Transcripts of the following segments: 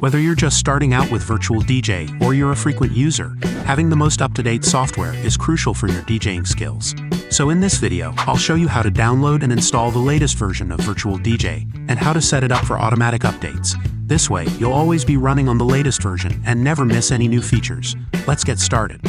Whether you're just starting out with Virtual DJ or you're a frequent user, having the most up-to-date software is crucial for your DJing skills. So in this video, I'll show you how to download and install the latest version of Virtual DJ and how to set it up for automatic updates. This way, you'll always be running on the latest version and never miss any new features. Let's get started.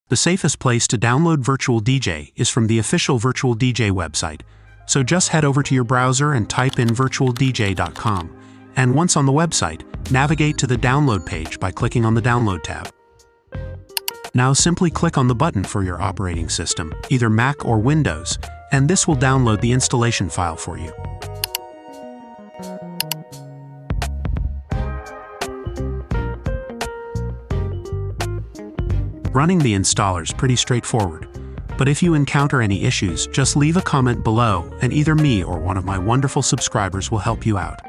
The safest place to download Virtual DJ is from the official Virtual DJ website. So just head over to your browser and type in virtualdj.com. And once on the website, navigate to the download page by clicking on the Download tab. Now simply click on the button for your operating system, either Mac or Windows, and this will download the installation file for you. Running the installer is pretty straightforward, but if you encounter any issues, just leave a comment below and either me or one of my wonderful subscribers will help you out.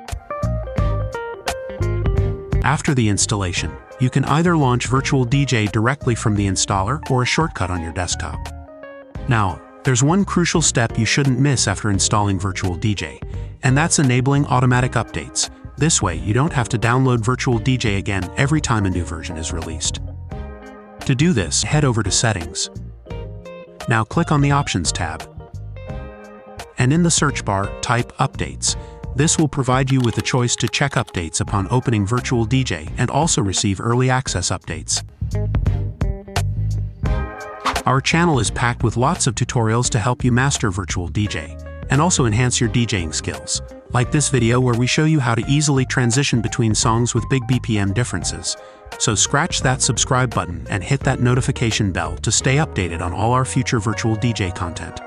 After the installation, you can either launch Virtual DJ directly from the installer or a shortcut on your desktop. Now, there's one crucial step you shouldn't miss after installing Virtual DJ, and that's enabling automatic updates. This way, you don't have to download Virtual DJ again every time a new version is released. To do this, head over to Settings. Now click on the Options tab. And in the search bar, type Updates. This will provide you with the choice to check updates upon opening Virtual DJ and also receive early access updates. Our channel is packed with lots of tutorials to help you master Virtual DJ and also enhance your DJing skills, like this video where we show you how to easily transition between songs with big BPM differences. So scratch that subscribe button and hit that notification bell to stay updated on all our future Virtual DJ content.